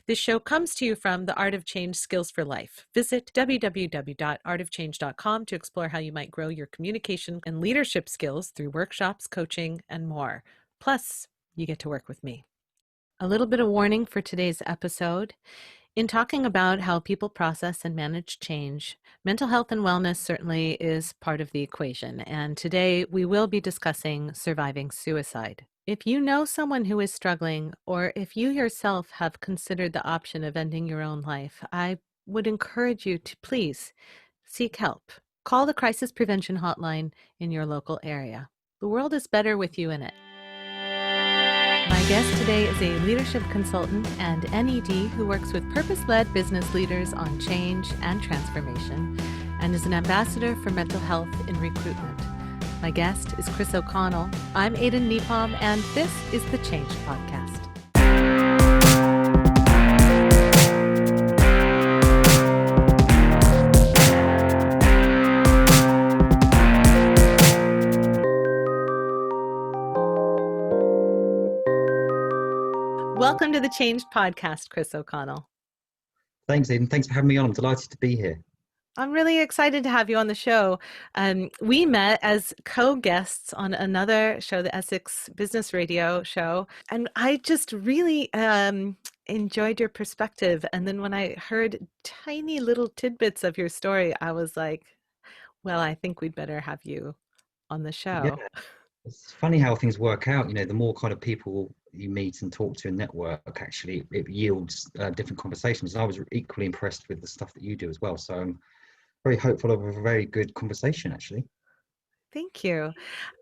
This show comes to you from the Art of Change Skills for Life. Visit www.artofchange.com to explore how you might grow your communication and leadership skills through workshops, coaching, and more. Plus, you get to work with me. A little bit of warning for today's episode. In talking about how people process and manage change, mental health and wellness certainly is part of the equation. And today we will be discussing surviving suicide. If you know someone who is struggling, or if you yourself have considered the option of ending your own life, I would encourage you to please seek help. Call the crisis prevention hotline in your local area. The world is better with you in it. My guest today is a leadership consultant and NED who works with purpose-led business leaders on change and transformation and is an ambassador for mental health in recruitment. My guest is Chris O'Connell. I'm Aden, Nepom, and this is the Change Podcast. Welcome to the Change Podcast, Chris O'Connell. Thanks, Aiden. Thanks for having me on. I'm delighted to be here. I'm really excited to have you on the show. We met as co-guests on another show, the Essex Business Radio show, and I just really enjoyed your perspective. And then when I heard tiny little tidbits of your story, I was like, well, I think we'd better have you on the show. Yeah. It's funny how things work out. You know, the more kind of people you meet and talk to and network, actually, it yields different conversations. And I was equally impressed with the stuff that you do as well. So I'm very hopeful of a very good conversation, actually. Thank you.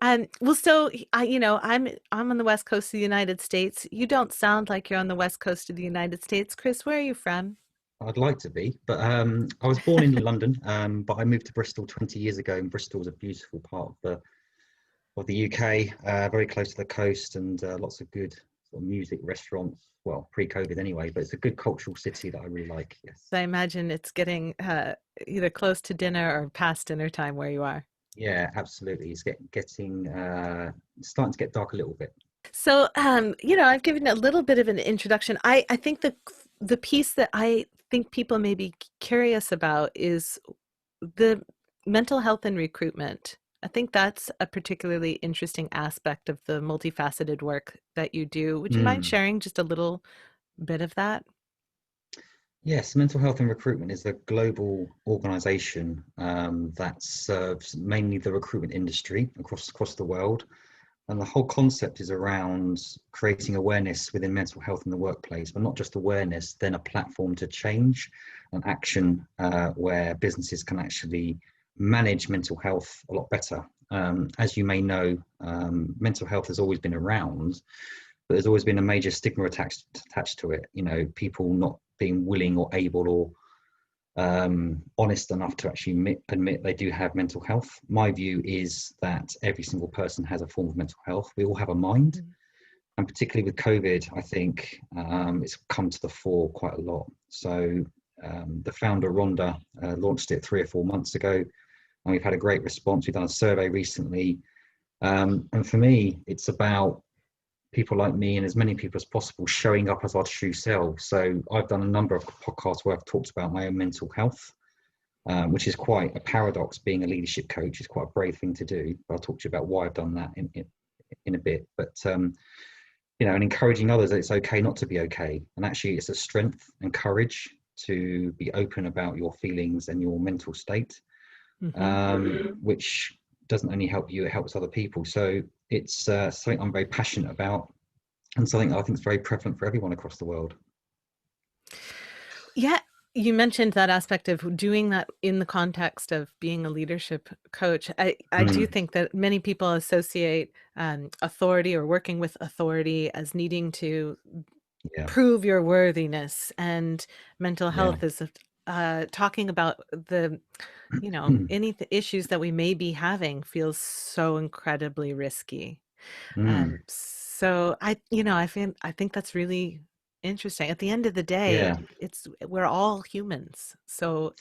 Well, so I'm on the West Coast of the United States. You don't sound like you're on the West Coast of the United States. Chris, where are you from? I'd like to be, but I was born in London, but I moved to Bristol 20 years ago, and Bristol is a beautiful part of the UK, very close to the coast, and lots of good sort of music, restaurants. Well, pre-COVID anyway, but it's a good cultural city that I really like. Yes. So I imagine it's getting either close to dinner or past dinner time where you are. Yeah, absolutely. It's getting starting to get dark a little bit. So I've given a little bit of an introduction. I think the piece that I think people may be curious about is the mental health and recruitment. I think that's a particularly interesting aspect of the multifaceted work that you do. Would you mind sharing just a little bit of that? Yes, Mental Health and Recruitment is a global organisation that serves mainly the recruitment industry across the world. And the whole concept is around creating awareness within mental health in the workplace, but not just awareness, then a platform to change and action where businesses can actually manage mental health a lot better. As you may know, mental health has always been around, but there's always been a major stigma attached to it. You know, people not being willing or able or honest enough to actually admit they do have mental health. My view is that every single person has a form of mental health. We all have a mind. And particularly with COVID, I think it's come to the fore quite a lot. So the founder, Rhonda, launched it 3 or 4 months ago. And we've had a great response. We've done a survey recently. And for me, it's about people like me and as many people as possible showing up as our true selves. So I've done a number of podcasts where I've talked about my own mental health, which is quite a paradox. Being a leadership coach is quite a brave thing to do. But I'll talk to you about why I've done that in a bit. But, and encouraging others that it's okay not to be okay. And actually it's a strength and courage to be open about your feelings and your mental state. Which doesn't only help you, it helps other people. So it's something I'm very passionate about and something I think is very prevalent for everyone across the world. Yeah, you mentioned that aspect of doing that in the context of being a leadership coach. I do think that many people associate authority or working with authority as needing to prove your worthiness, and mental health is talking about the any issues that we may be having feels so incredibly risky. So I think that's really interesting. At the end of the day, we're all humans. So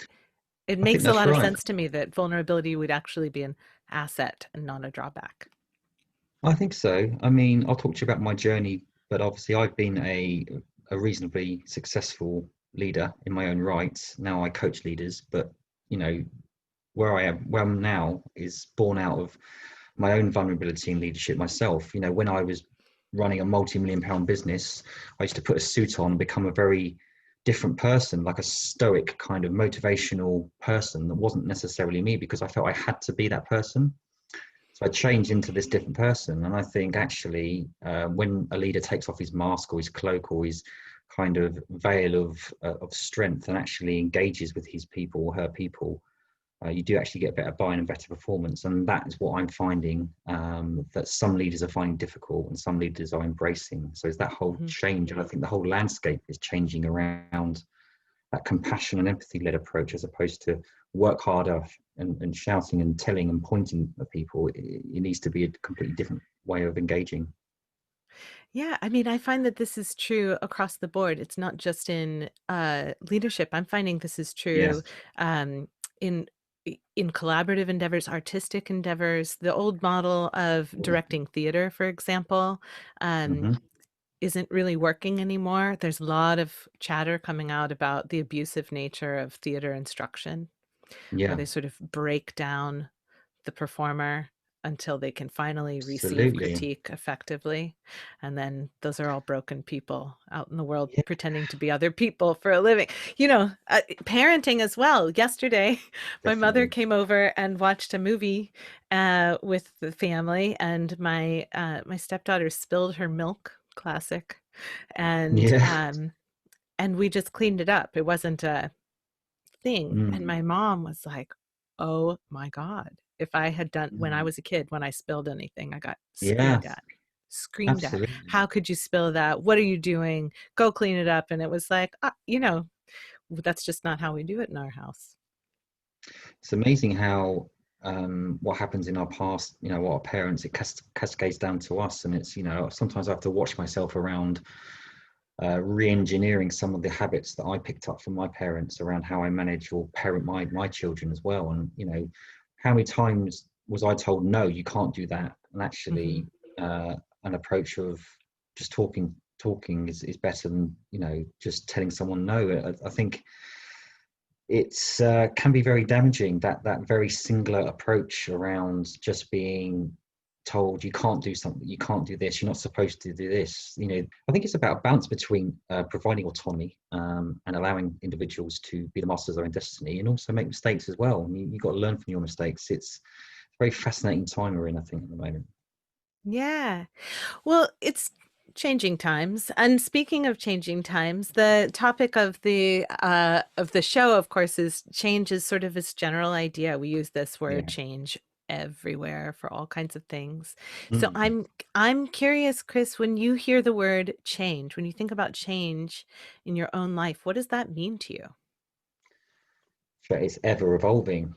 it makes a lot of sense to me that vulnerability would actually be an asset and not a drawback. I think so. I mean, I'll talk to you about my journey, but obviously I've been a a reasonably successful leader in my own right. Now I coach leaders, but you know, where I'm now is born out of my own vulnerability in leadership myself. You know, when I was running a multi-million pound business, I used to put a suit on and become a very different person, like a stoic kind of motivational person that wasn't necessarily me, because I felt I had to be that person. So I changed into this different person. And I think actually, when a leader takes off his mask or his cloak or his kind of veil of strength and actually engages with his people or her people, you do actually get better buy-in and better performance. And that is what I'm finding, that some leaders are finding difficult and some leaders are embracing. So it's that whole Mhm. change. And I think the whole landscape is changing around that compassion and empathy led approach, as opposed to work harder and shouting and telling and pointing at people. It needs to be a completely different way of engaging. Yeah, I mean, I find that this is true across the board. It's not just in leadership. I'm finding this is true Yes. um, in in collaborative endeavors, artistic endeavors. The old model of directing theater, for example, um, Mm-hmm. isn't really working anymore. There's a lot of chatter coming out about the abusive nature of theater instruction, where Yeah, they sort of break down the performer until they can finally receive absolutely. critique effectively. And then those are all broken people out in the world Yeah, pretending to be other people for a living. Parenting as well. Yesterday, my mother definitely. came over and watched a movie with the family, and my stepdaughter spilled her milk. Classic. And Yeah. um, and we just cleaned it up. It wasn't a thing. And Mm. my mom was like, "Oh my God. If I had done when I Mm. was a kid, when I spilled anything, I got Yeah, screamed at. Screamed at. absolutely. How could you spill that? What are you doing? Go clean it up." And it was like, that's just not how we do it in our house. It's amazing how what happens in our past, what our parents, it cascades down to us. And it's, sometimes I have to watch myself around re-engineering some of the habits that I picked up from my parents around how I manage or parent my children as well. And, how many times was I told, no, you can't do that? And actually, Hmm. uh, an approach of just talking is better than, just telling someone no. I think it's can be very damaging, that very singular approach around just being told you can't do something, you can't do this, you're not supposed to do this. I think it's about a balance between providing autonomy, and allowing individuals to be the masters of their own destiny, and also make mistakes as well. You've got to learn from your mistakes. It's a very fascinating time we're in, I think, at the moment. Yeah. Well, it's changing times. And speaking of changing times, the topic of the show, of course, is change is sort of this general idea. We use this word Yeah. change everywhere for all kinds of things. So Mm. I'm curious, Chris, when you hear the word change, when you think about change in your own life, what does that mean to you? But it's ever evolving.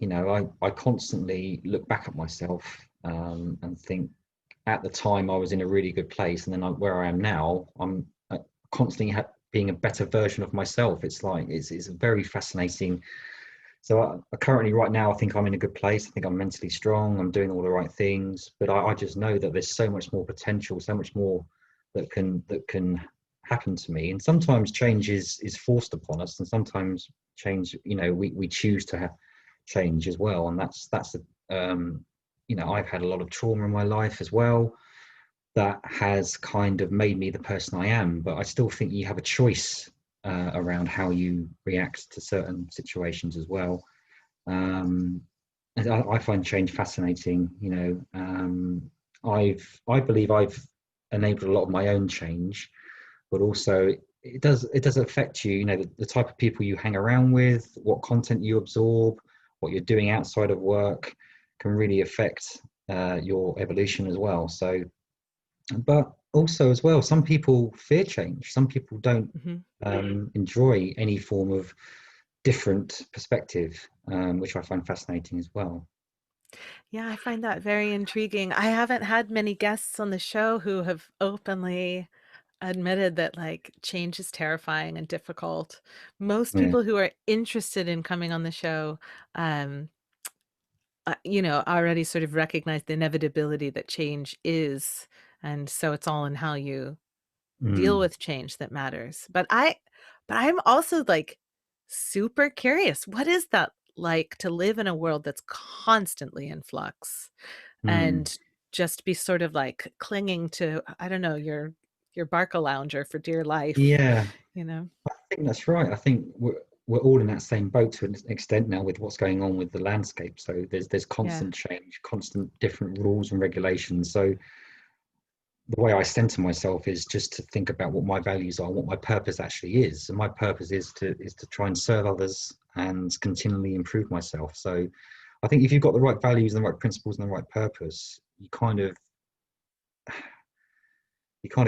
I constantly look back at myself, and think, at the time I was in a really good place, and then where I am now, I'm constantly being a better version of myself. It's like it's very fascinating. So currently, right now, I think I'm in a good place. I think I'm mentally strong. I'm doing all the right things, but I just know that there's so much more potential, so much more that can happen to me. And sometimes change is forced upon us, and sometimes change, we choose to have change as well. And that's I've had a lot of trauma in my life as well that has kind of made me the person I am. But I still think you have a choice around how you react to certain situations as well. Um, and I find change fascinating. I believe I've enabled a lot of my own change, but also it does affect you. The type of people you hang around with, what content you absorb, what you're doing outside of work can really affect your evolution as well. So, but also as well, some people fear change. Some people don't Mhm. enjoy any form of different perspective, which I find fascinating as well. Yeah, I find that very intriguing. I haven't had many guests on the show who have openly admitted that like change is terrifying and difficult. Most Yeah, people who are interested in coming on the show, um, already sort of recognize the inevitability that change is, and so it's all in how you deal Mm. with change that matters. But I'm also like super curious. What is that like to live in a world that's constantly in flux Mm. and just be sort of like clinging to, I don't know, your Barca lounger for dear life, Yeah, you know? I think that's right. I think we're all in that same boat to an extent now with what's going on with the landscape. So there's Yeah. constant change, constant different rules and regulations. So the way I center myself is just to think about what my values are, what my purpose actually is. And my purpose is to try and serve others and continually improve myself. So I think if you've got the right values and the right principles and the right purpose, you kind of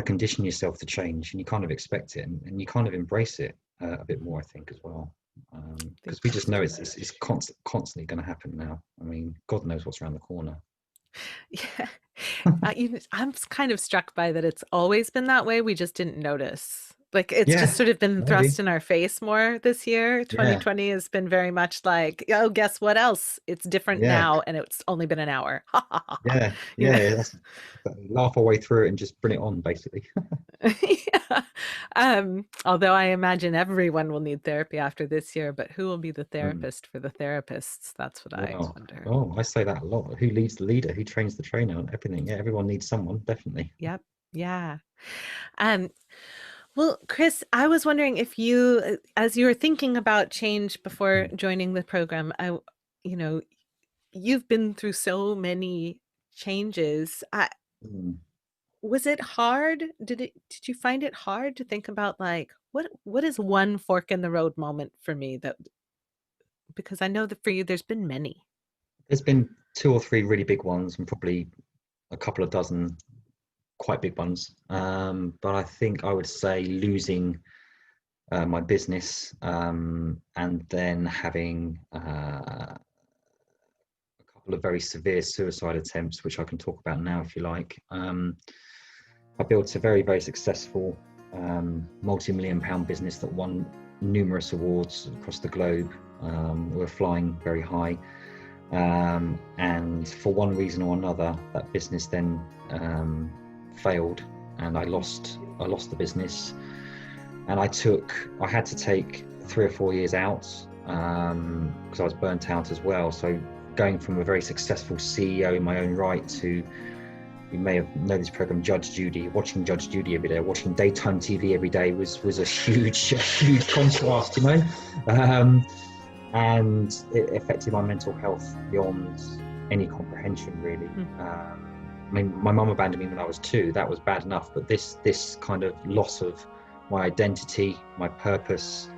condition yourself to change, and you kind of expect it, and you kind of embrace it a bit more, I think, as well. I think Because we just that's know true. it's constantly going to happen now. I mean, God knows what's around the corner. Yeah. I'm kind of struck by that it's always been that way. We just didn't notice. Like it's just Yeah, sort of been maybe. thrust in our face more this year. Yeah, 2020 has been very much like, oh, guess what else? It's different yeah, now, and it's only been an hour. Ha ha ha ha. yeah, You know? yeah. That's laugh our way through it and just bring it on, basically. Yeah. Although I imagine everyone will need therapy after this year, but who will be the Mm. therapist for the therapists? That's what I Well, wonder. oh, I say that a lot. Who leads the leader? Who trains the trainer? And everything. Yeah, everyone needs someone, definitely. Yep. Yeah. Um, Well, Chris, I was wondering if you, as you were thinking about change before Mm. joining the program, you know, you've been through so many changes. Mm. Was it hard? Did you find it hard to think about like what is one fork in the road moment for me that because I know that for you there's been many. There's been two or three really big ones, and probably a couple of dozen quite big ones. But I think I would say losing my business, and then having a couple of very severe suicide attempts, which I can talk about now if you like. I built a very, very successful multi-million pound business that won numerous awards across the globe. We were flying very high. And for one reason or another, that business then failed, and I lost the business, and I had to take 3 or 4 years out because I was burnt out as well. So going from a very successful CEO in my own right to, you may have known this program, Judge Judy. Watching Judge Judy every day, watching daytime TV every day was a huge contrast, you know. And it affected my mental health beyond any comprehension, really. Hmm. I mean, my mum abandoned me when I was 2. That was bad enough, but this kind of loss of my identity, my purpose,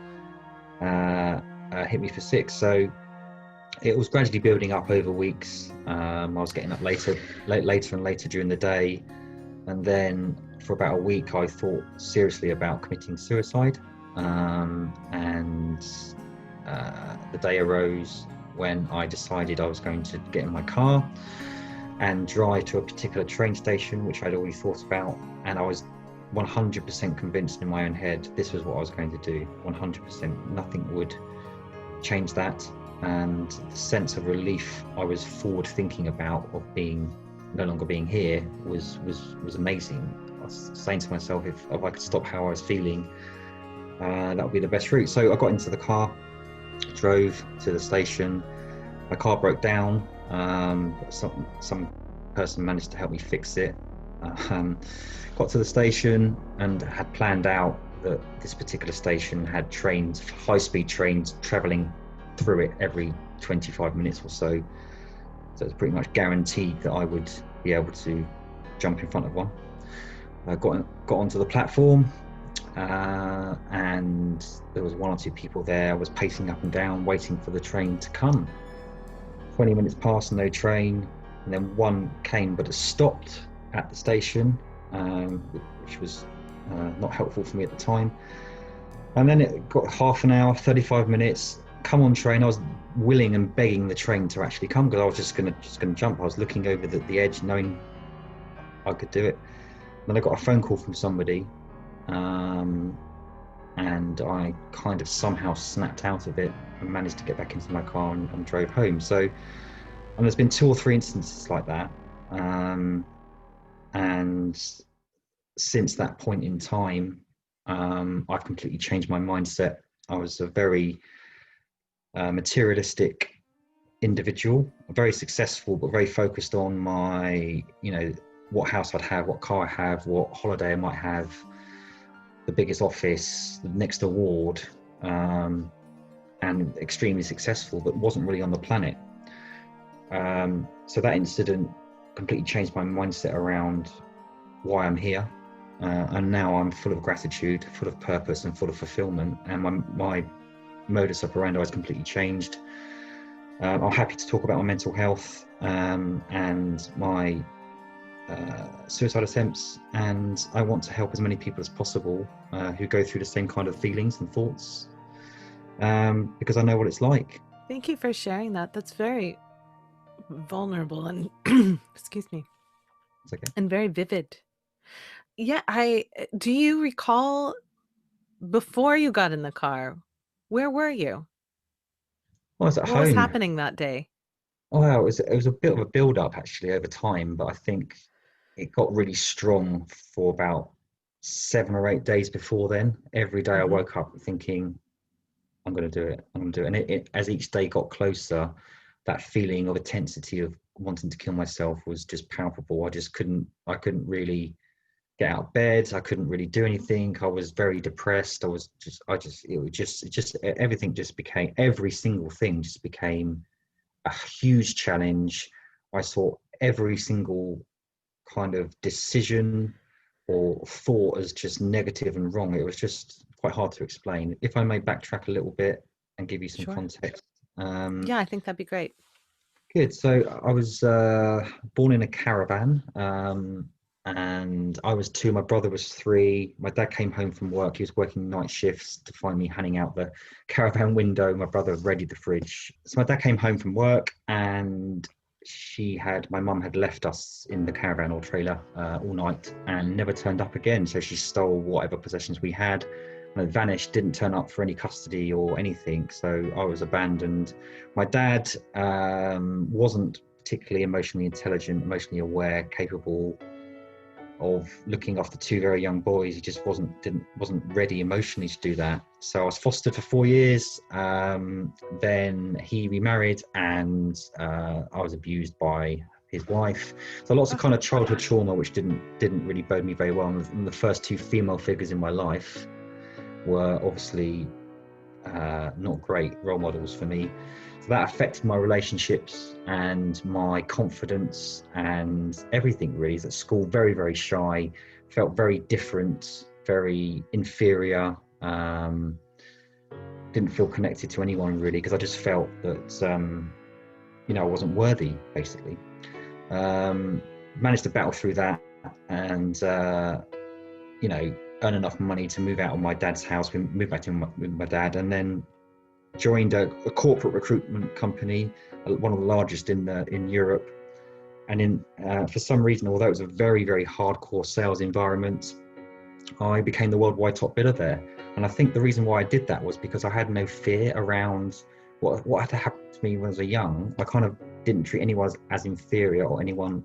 hit me for 6. So it was gradually building up over weeks. I was getting up later and later during the day, and then for about a week, I thought seriously about committing suicide. And the day arose when I decided I was going to get in my car and drive to a particular train station, which I'd already thought about. And I was 100% convinced in my own head this was what I was going to do. 100%. Nothing would change that. And the sense of relief I was forward thinking about of being no longer being here was amazing. I was saying to myself, if I could stop how I was feeling, that would be the best route. So I got into the car, drove to the station. My car broke down. Some person managed to help me fix it. Got to the station and had planned out that this particular station had trains, high-speed trains, traveling through it every 25 minutes or so. So it's pretty much guaranteed that I would be able to jump in front of one. I got onto the platform, and there was 1 or 2 people there. I was pacing up and down, waiting for the train to come. 20 minutes passed, no train, and then one came, but it stopped at the station, which was not helpful for me at the time. And then it got half an hour, 35 minutes. Come on, train. I was willing and begging the train to actually come because I was just gonna jump. I was looking over the edge, knowing I could do it. Then I got a phone call from somebody, and I kind of somehow snapped out of it and managed to get back into my car and drove home. So, and there's been 2 or 3 instances like that, and since that point in time, I've completely changed my mindset. I was a very materialistic individual, very successful, but very focused on my, what house I'd have, what car I have, what holiday I might have, the biggest office, the next award, and extremely successful, but wasn't really on the planet. So that incident completely changed my mindset around why I'm here. And now I'm full of gratitude, full of purpose, and full of fulfillment. And my modus operandi has completely changed. I'm happy to talk about my mental health and my suicide attempts, and I want to help as many people as possible who go through the same kind of feelings and thoughts, because I know what it's like. Thank you for sharing that. That's very vulnerable and excuse me, It's okay. and very vivid. Yeah, do you recall before you got in the car, where were you? I was at What was home. happening that day? Oh, wow, it was a bit of a build up actually over time, but I think it got really strong for about 7 or 8 days before then. Every day I Hmm. woke up thinking, I'm going to do it. I'm going to do it. And as each day got closer, that feeling of intensity of wanting to kill myself was just palpable. I couldn't really get out of bed. I couldn't really do anything. I was very depressed. Everything just became, every single thing just became a huge challenge. I saw every single kind of decision or thought as just negative and wrong. It was just quite hard to explain. If I may backtrack a little bit and give you some Sure. context. Um, Yeah, I think that'd be great. Good. So I was born in a caravan, and I was two. My brother was three. My dad came home from work. He was working night shifts to find me hanging out the caravan window. My brother readied the fridge. So my dad came home from work, and my mum had left us in the caravan or trailer all night and never turned up again. So she stole whatever possessions we had. And vanished, didn't turn up for any custody or anything. So I was abandoned. My dad wasn't particularly emotionally intelligent, emotionally aware, capable of looking after two very young boys. He just wasn't ready emotionally to do that. So I was fostered for 4 years. Then he remarried, and I was abused by his wife. So lots of Oh, kind of childhood trauma, which didn't really bode me very well. And the first two female figures in my life were obviously not great role models for me. So that affected my relationships and my confidence and everything really. At school, very, very shy, felt very different, very inferior, didn't feel connected to anyone really, because I just felt that, I wasn't worthy, basically. Managed to battle through that and, earn enough money to move out of my dad's house. We moved back to with my dad, and then joined a corporate recruitment company, one of the largest in Europe. And for some reason, although it was a very, very hardcore sales environment, I became the worldwide top bidder there. And I think the reason why I did that was because I had no fear around what had happened to me when I was young. I kind of didn't treat anyone as inferior or anyone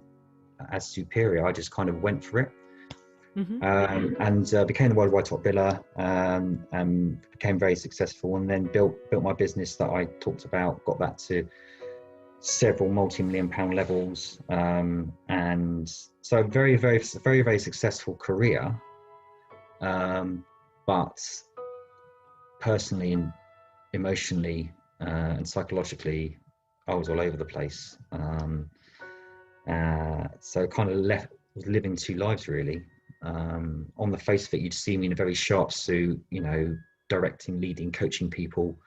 as superior. I just kind of went for it. hmm. And became the worldwide top biller, and became very successful, and then built my business that I talked about, got that to several multi-million pound levels, and so very, very, very, very successful career, but personally and emotionally and psychologically, I was all over the place. So kind of was living two lives really. On the face of it, you'd see me in a very sharp suit, directing, leading, coaching people,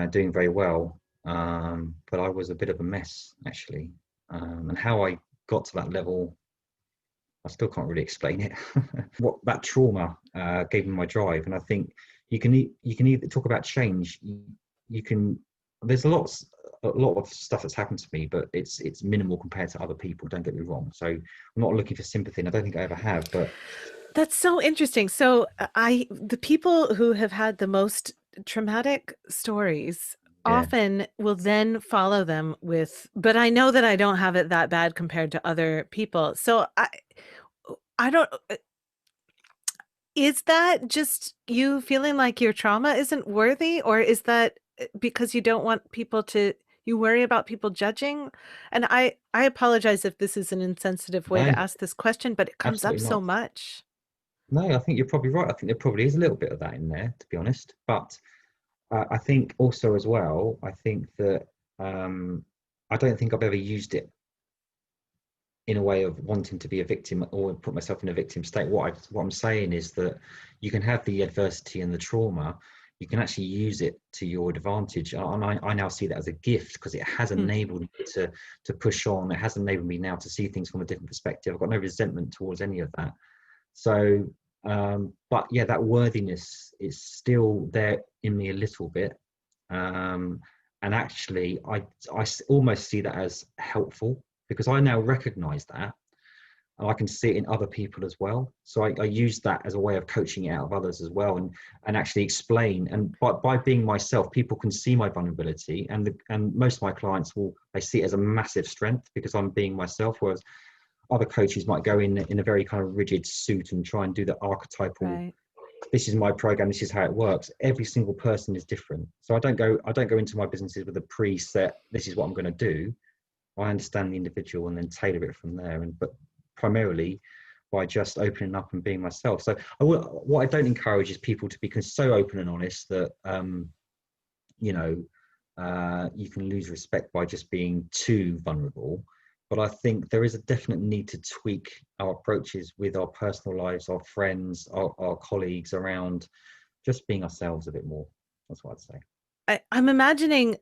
doing very well. But I was a bit of a mess actually. And how I got to that level, I still can't really explain it. What that trauma gave me my drive, and I think you can either talk about change. You can. There's a lot of stuff that's happened to me, but it's minimal compared to other people. Don't get me wrong. So I'm not looking for sympathy, and I don't think I ever have. But That's so interesting. So the people who have had the most traumatic stories yeah, often will then follow them with, but I know that I don't have it that bad compared to other people. So I don't. Is that just you feeling like your trauma isn't worthy, or is that because you don't want people to, you worry about people judging? And I apologize if this is an insensitive way No, to ask this question, but it comes up absolutely so not. much. No, I think you're probably right. I think there probably is a little bit of that in there, to be honest. But I think also as well, I think that um, I don't think I've ever used it in a way of wanting to be a victim or put myself in a victim state. What I'm saying is that you can have the adversity and the trauma, you can actually use it to your advantage. And I now see that as a gift because it has Hmm. enabled me to push on. It has enabled me now to see things from a different perspective. I've got no resentment towards any of that. So, but yeah, that worthiness is still there in me a little bit. Um, and actually, I almost see that as helpful because I now recognize that and I can see it in other people as well. So I use that as a way of coaching it out of others as well, and actually explain. And by being myself, people can see my vulnerability, and most of my clients will they see it as a massive strength because I'm being myself. Whereas other coaches might go in a very kind of rigid suit and try and do the archetypal. Right. This is my program. This is how it works. Every single person is different. So I don't go into my businesses with a preset. This is what I'm going to do. I understand the individual and then tailor it from there. But primarily by just opening up and being myself. So what I don't encourage is people to be so open and honest that you know you can lose respect by just being too vulnerable. But I think there is a definite need to tweak our approaches with our personal lives, our friends, our colleagues around just being ourselves a bit more. That's what I'd say. I'm imagining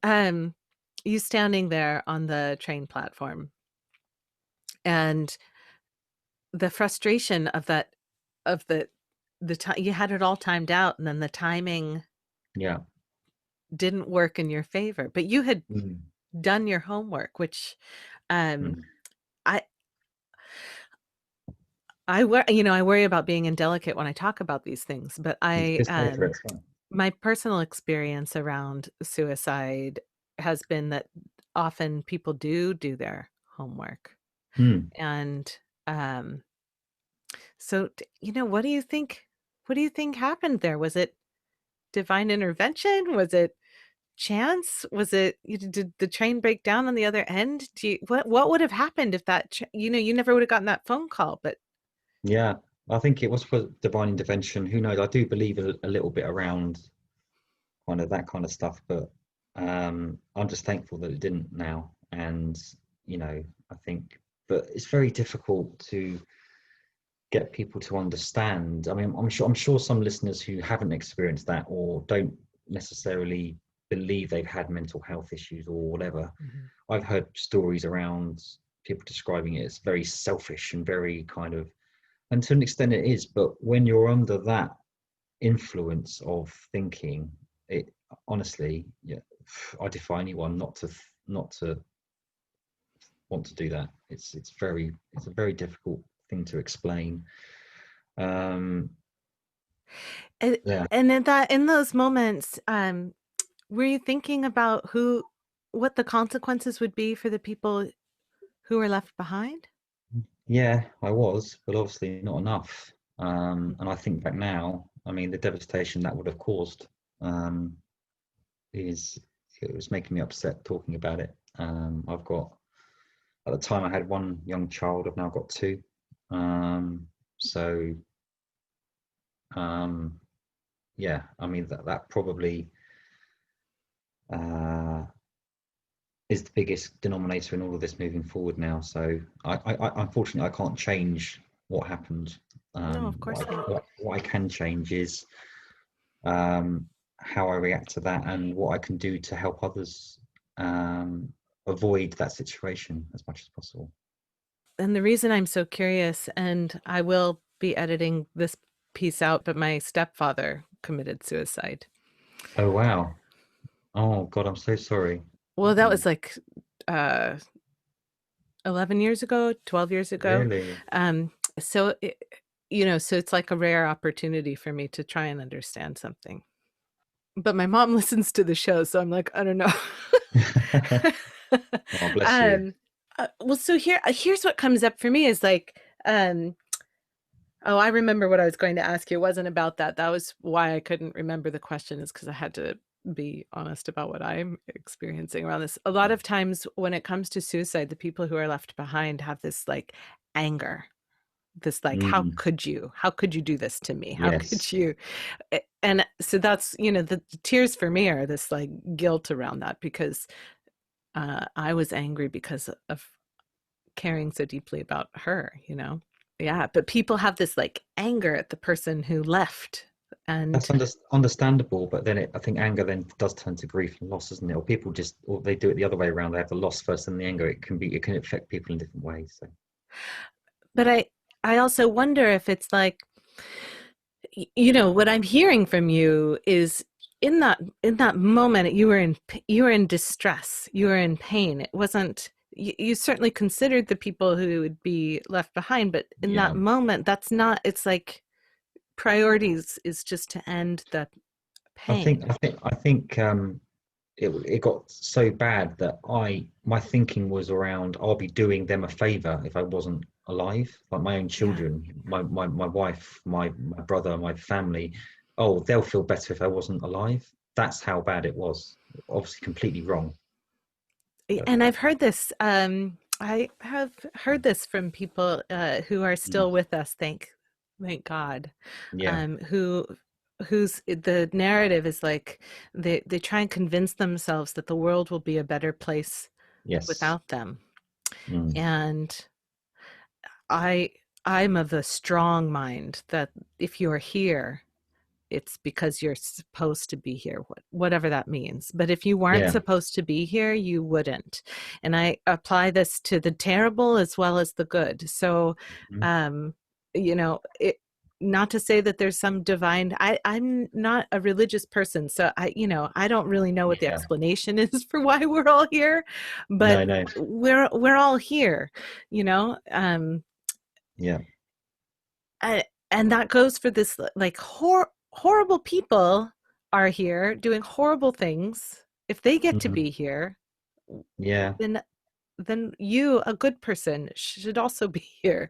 you standing there on the train platform and the frustration of that, of the time you had it all timed out and then the timing Yeah. didn't work in your favor, but you had Mm. done your homework, which um Mm. I I worry about being indelicate when I talk about these things, but Just go for it. It's fine. my personal experience around suicide has been that often people do their homework. Mm. And um so what do you think, happened there? Was it divine intervention? Was it chance? Was it, did the train break down on the other end? What would have happened if that you never would have gotten that phone call, but Yeah, I think it was for divine intervention. Who knows? I do believe a little bit around kind of that kind of stuff, but I'm just thankful that it didn't now. And I think, but it's very difficult to get people to understand. I mean, I'm sure some listeners who haven't experienced that or don't necessarily believe they've had mental health issues or whatever. Mhm. I've heard stories around people describing it as very selfish and very kind of, and to an extent it is, but when you're under that influence of thinking, it honestly, yeah, I defy anyone not to want to do that. It's a very difficult thing to explain. Um, And, yeah, in those moments, were you thinking about what the consequences would be for the people who were left behind? yeah, I was, but obviously not enough. Mm. And I think back now, I mean, the devastation that would have caused um, is it was making me upset talking about it. I've got At the time I had one young child. I've now got two. So um, yeah, I mean that probably uh, is the biggest denominator in all of this moving forward now. So I unfortunately I can't change what happened. No, of What course not. what I can change is um, how I react to that and what I can do to help others um, avoid that situation as much as possible. And the reason I'm so curious, and I will be editing this piece out, but my stepfather committed suicide. Oh wow! Oh God, I'm so sorry. Well, that Oh, was like uh 11 years ago, 12 years ago. really? Um, so so it's like a rare opportunity for me to try and understand something. But my mom listens to the show, so I'm like, I don't know. Oh, bless you. um, well, so here's what comes up for me is like, um, Oh, I remember what I was going to ask you. It wasn't about that. That was why I couldn't remember the question, is because I had to be honest about what I'm experiencing around this. A lot of times when it comes to suicide, the people who are left behind have this like anger, this like, how Mm, could you? How could you do this to me? How could yes, you? And so that's, the tears for me are this like guilt around that, because I was angry because of caring so deeply about her. Yeah, but people have this like anger at the person who left. that's And understandable. But then I think anger then does turn to grief and loss, doesn't it? Or people just, or they do it the other way around. They have the loss first and the anger. It can affect people in different ways. So but I also wonder if it's like, what I'm hearing from you is, in that moment you were in distress, you were in pain. It wasn't, you certainly considered the people who would be left behind, but in that yeah, moment, that's not, it's like priorities is just to end the pain. I think it got so bad that my thinking was around I'll be doing them a favor if I wasn't alive, like my own Yeah. children, my wife, my brother, my family. Oh, they'll feel better if I wasn't alive. That's how bad it was. Obviously, completely wrong. But And I've heard this. I have heard this from people who are mm, still with us. Thank God. yeah, Who whose the narrative is like, they try and convince themselves that the world will be a better place yes, without them. mm, And I I'm of the strong mind that if you're here, it's because you're supposed to be here, whatever that means. But if you weren't yeah, supposed to be here, you wouldn't. And I apply this to the terrible as well as the good. So, mm, um, not to say that there's some divine, I'm not a religious person, so I don't really know what the yeah, explanation is for why we're all here, but no, no, we're all here, you know. yeah, I, and that goes for this, like, horrible people are here doing horrible things. If they get to mm, be here, yeah, then you, a good person, should also be here.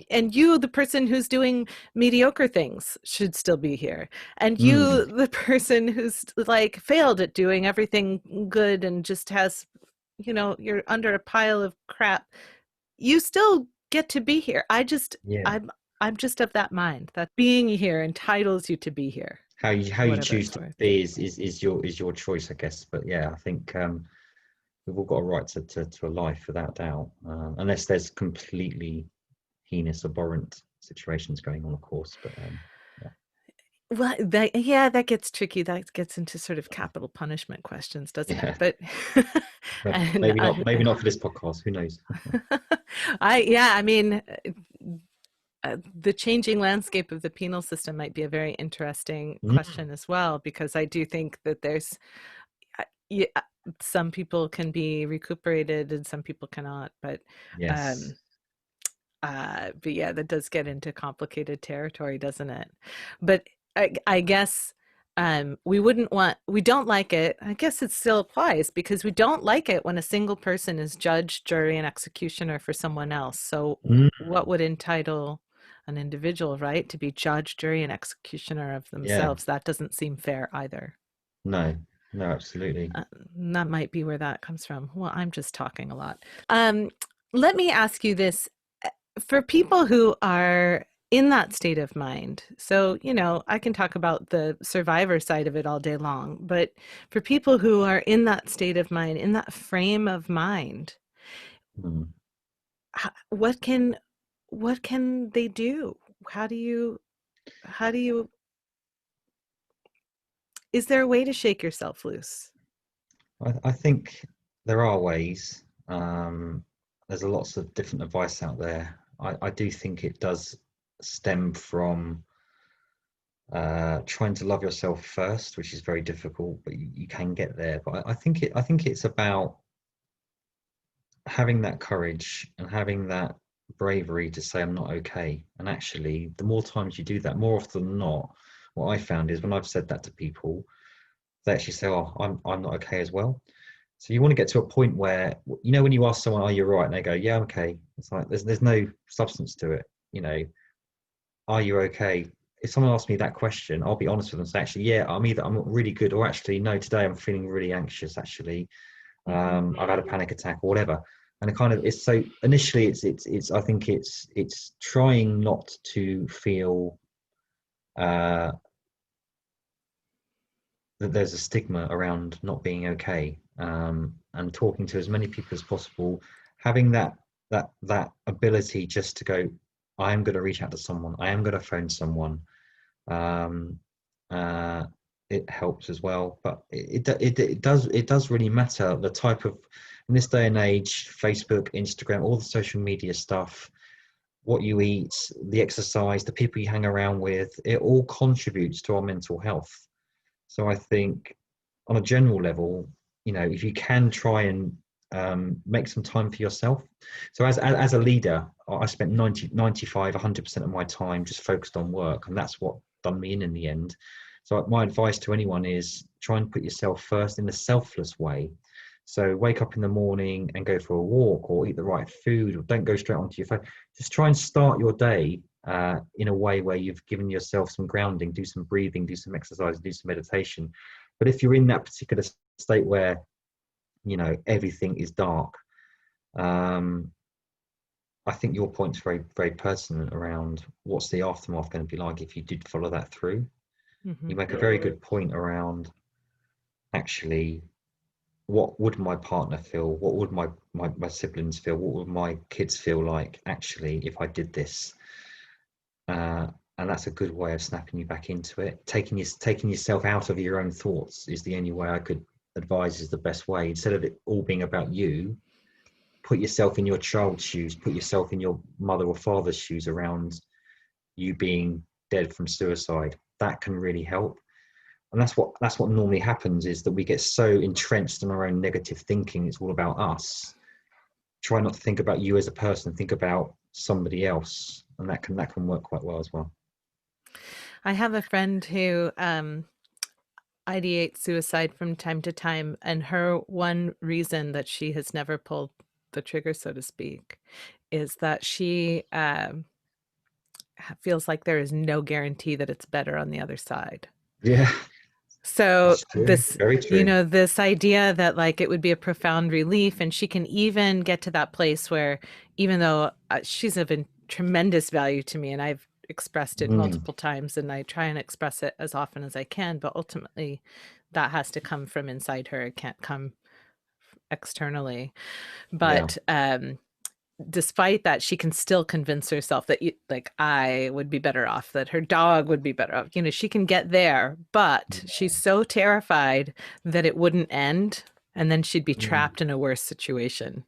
And you, the person who's doing mediocre things, should still be here. And you, mm, the person who's like failed at doing everything good and just has, you're under a pile of crap, you still get to be here. yeah. I'm just of that mind that being here entitles you to be here, How you whatever choose it's to worth. be is your choice, I guess. But yeah, I think we've all got a right to a life without doubt, unless there's completely heinous, abhorrent situations going on, of course. But yeah, Well, that gets tricky. That gets into sort of capital punishment questions, doesn't it? yeah, But but and maybe not for this podcast. Who knows? I mean, the changing landscape of the penal system might be a very interesting Mm, question as well, because I do think that there's, yeah, some people can be recuperated and some people cannot, yes. um, but yeah, that does get into complicated territory, doesn't it? But I guess, we don't like it. I guess it still applies, because we don't like it when a single person is judge, jury, and executioner for someone else. So Mm, what would entitle an individual, right, to be judge, jury, and executioner of yeah. themselves? That doesn't seem fair either. No. No. Absolutely. Uh, that might be where that comes from. Well, I'm just talking a lot. Um, Let me ask you this. For people who are in that state of mind, so, I can talk about the survivor side of it all day long, but for people who are in that state of mind, in that frame of mind, Mm. what can they do? How do you, how do you, is there a way to shake yourself loose? I think there are ways. There's lots of different advice out there. I do think it does stem from trying to love yourself first, which is very difficult, but you can get there. But I think it's about having that courage and having that bravery to say I'm not okay. And actually, the more times you do that, more often than not, what I found is when I've said that to people, they actually say, "Oh, I'm not okay as well." So you want to get to a point where, when you ask someone, "Are you right?" and they go, "Yeah, I'm okay." It's like there's no substance to it. are you okay? If someone asks me that question, I'll be honest with them and say, actually, yeah, I'm really good, or actually, no, today I'm feeling really anxious. Actually, Hmm. I've had a panic attack or whatever. And it kind of it's so initially it's I think it's trying not to feel uh, that there's a stigma around not being okay, and talking to as many people as possible, having that ability just to go, I am going to reach out to someone, I am going to phone someone. um, uh, it helps as well, but it does really matter the type of, in this day and age, Facebook, Instagram, all the social media stuff, what you eat, the exercise, the people you hang around with, it all contributes to our mental health. So I think on a general level, if you can try and make some time for yourself. So as a leader, I spent 100% of my time just focused on work, and that's what done me in the end. So my advice to anyone is try and put yourself first in a selfless way. So wake up in the morning and go for a walk, or eat the right food, or don't go straight onto your phone. Just try and start your day in a way where you've given yourself some grounding, do some breathing, do some exercise, do some meditation. But if you're in that particular state where everything is dark, um, I think your point's very, very pertinent around what's the aftermath going to be like if you did follow that through. Hmm. You make a very good point around, actually, what would my partner feel? What would my siblings feel? What would my kids feel like, actually, if I did this? Uh, and that's a good way of snapping you back into it. Taking yourself out of your own thoughts is the only way I could advise, is the best way. Instead of it all being about you, put yourself in your child's shoes, put yourself in your mother or father's shoes around you being dead from suicide. That can really help. And that's what normally happens, is that we get so entrenched in our own negative thinking. It's all about us. Try not to think about you as a person, think about somebody else, and that can work quite well as well. I have a friend who ideates suicide from time to time, and her one reason that she has never pulled the trigger, so to speak, is that she feels like there is no guarantee that it's better on the other side. Yeah, So that's true. this, Very true. this idea that like it would be a profound relief, and she can even get to that place where, even though she's of tremendous value to me, and I've expressed it Mm, multiple times, and I try and express it as often as I can, but ultimately that has to come from inside her. It can't come externally. yeah. But despite that, she can still convince herself that like I would be better off, that her dog would be better off. She can get there, but she's so terrified that it wouldn't end, and then she'd be Mm. trapped in a worse situation.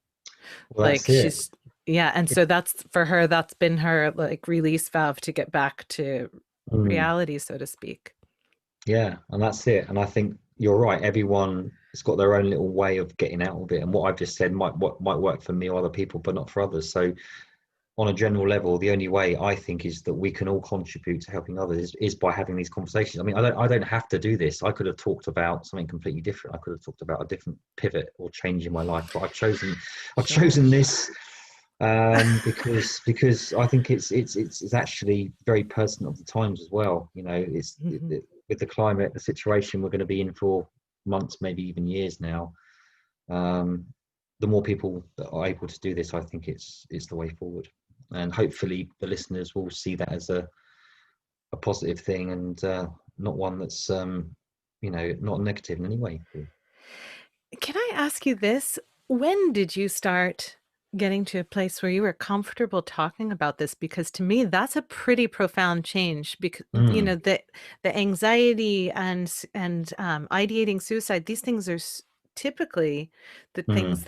Well, Like that's it. she's yeah, and It- so that's for her, that's been her like release valve to get back to mm. reality, so to speak. Yeah, and that's it. And I think you're right. Everyone has got their own little way of getting out of it. And what I've just said might work for me or other people, but not for others. So on a general level, the only way I think is that we can all contribute to helping others is by having these conversations. I mean, I don't have to do this. I could have talked about something completely different. I could have talked about a different pivot or change in my life, but I've Sure. chosen this because I think it's actually very pertinent of the times as well. Hmm. With the climate, the situation we're going to be in for months, maybe even years now. Um, the more people that are able to do this, I think it's the way forward. And hopefully, the listeners will see that as a positive thing, and not one that's not negative in any way. Can I ask you this? When did you start getting to a place where you were comfortable talking about this? Because to me, that's a pretty profound change. Because Mm, the anxiety and ideating suicide, these things are typically the things mm,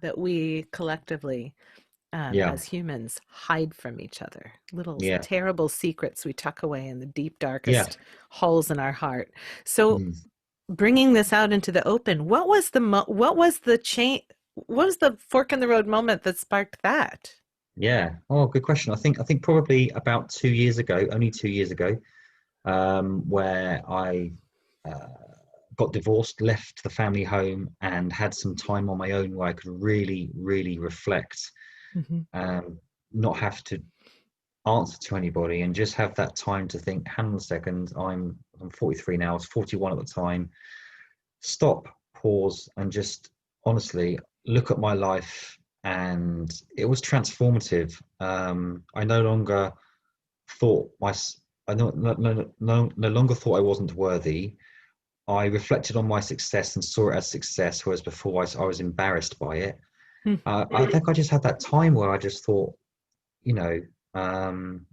that we collectively, yeah, as humans, hide from each other. Little yeah, terrible secrets we tuck away in the deep, yeah. darkest holes in our heart. So Mm. bringing this out into the open, what was the change, what was the fork in the road moment that sparked that? Yeah. Oh, good question. I think probably about 2 years ago, only 2 years ago, where I uh, got divorced, left the family home, and had some time on my own where I could really, really reflect, Hmm. um, not have to. answer to anybody and just have that time to think, hang on a second, I'm 43 now, I was 41 at the time. Stop, pause, and just honestly look at my life, and it was transformative. I no longer thought no longer thought I wasn't worthy. I reflected on my success and saw it as success, whereas before I was embarrassed by it. I think I just had that time where I just thought, you know, I'm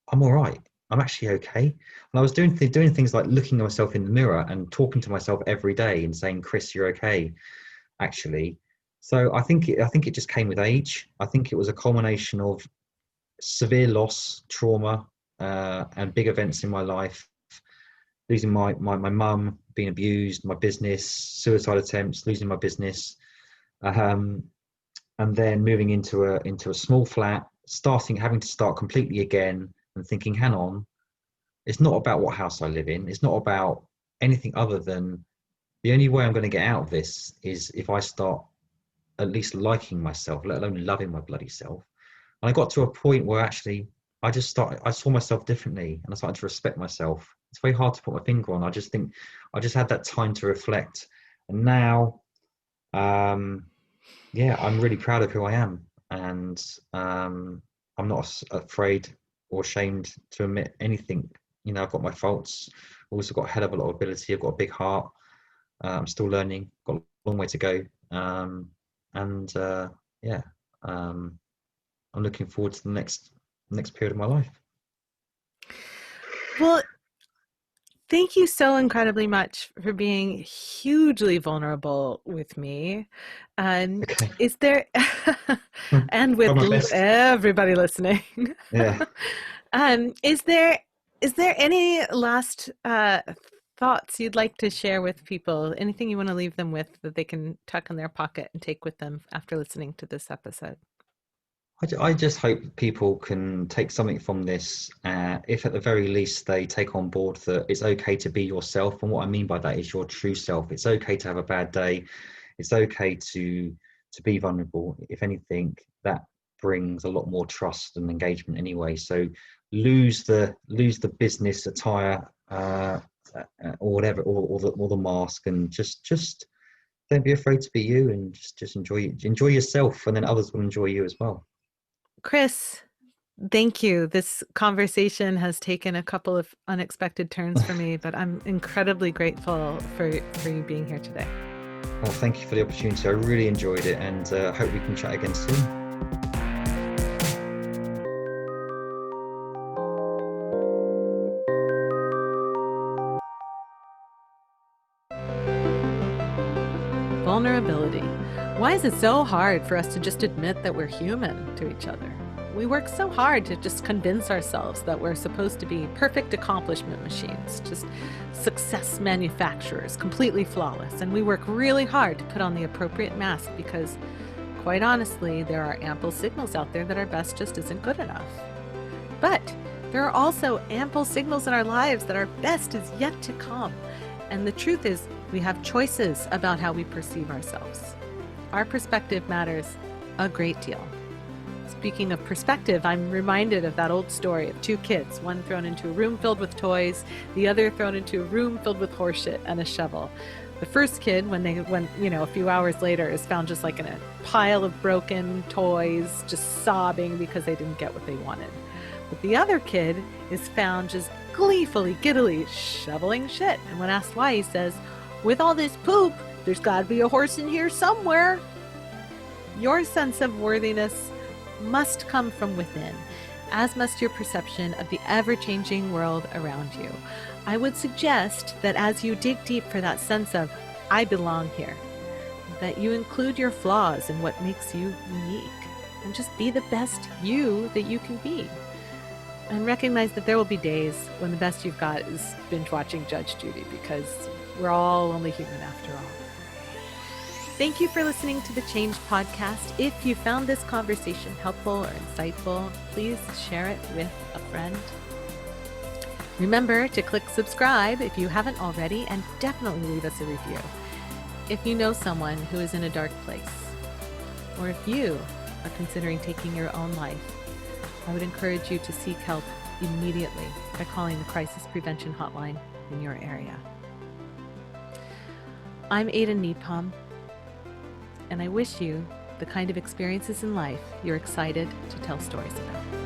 all right. I'm actually okay. And I was doing things like looking at myself in the mirror and talking to myself every day and saying, Chris, you're okay, actually. So I think it just came with age. I think it was a culmination of severe loss, trauma, and big events in my life. Losing my mum, being abused, my business, suicide attempts, losing my business, and then moving into a small flat, having to start completely again, and thinking, hang on, it's not about what house I live in. It's not about anything other than the only way I'm going to get out of this is if I start at least liking myself, let alone loving my bloody self. And I got to a point where actually I saw myself differently, and I started to respect myself. It's very hard to put my finger on. I just had that time to reflect. And now, yeah, I'm really proud of who I am. And I'm not afraid or ashamed to admit anything. You know, I've got my faults. I've also got a hell of a lot of ability. I've got a big heart. I'm still learning. Got a long way to go. Yeah, I'm looking forward to the next period of my life. Well, thank you so incredibly much for being hugely vulnerable with me. Okay. Is there, and with everybody listening, Yeah. is there any last thoughts you'd like to share with people? Anything you want to leave them with that they can tuck in their pocket and take with them after listening to this episode? I just hope people can take something from this, if at the very least they take on board that it's okay to be yourself. And what I mean by that is your true self. It's okay to have a bad day. It's okay to be vulnerable. If anything, that brings a lot more trust and engagement anyway. So lose the business attire, or whatever, or the mask, and just don't be afraid to be you, and just enjoy yourself, and then others will enjoy you as well. Chris, thank you. This conversation has taken a couple of unexpected turns for me, but I'm incredibly grateful for you being here today. Well, thank you for the opportunity. I really enjoyed it, and hope we can chat again soon. Vulnerability. Why is it so hard for us to just admit that we're human to each other? We work so hard to just convince ourselves that we're supposed to be perfect accomplishment machines, just success manufacturers, completely flawless. And we work really hard to put on the appropriate mask because, quite honestly, there are ample signals out there that our best just isn't good enough. But there are also ample signals in our lives that our best is yet to come. And the truth is, we have choices about how we perceive ourselves. Our perspective matters a great deal. Speaking of perspective, I'm reminded of that old story of two kids, one thrown into a room filled with toys, the other thrown into a room filled with horseshit and a shovel. The first kid, when a few hours later, is found just like in a pile of broken toys, just sobbing because they didn't get what they wanted. But the other kid is found just gleefully, giddily shoveling shit. And when asked why, he says, "With all this poop, there's got to be a horse in here somewhere." Your sense of worthiness must come from within, as must your perception of the ever-changing world around you. I would suggest that as you dig deep for that sense of, I belong here, that you include your flaws in what makes you unique, and just be the best you that you can be. And recognize that there will be days when the best you've got is binge watching Judge Judy, because we're all only human after all. Thank you for listening to the Change Podcast. If you found this conversation helpful or insightful, please share it with a friend. Remember to click subscribe if you haven't already, and definitely leave us a review. If you know someone who is in a dark place, or if you are considering taking your own life, I would encourage you to seek help immediately by calling the crisis prevention hotline in your area. I'm Aden Nepom, and I wish you the kind of experiences in life you're excited to tell stories about.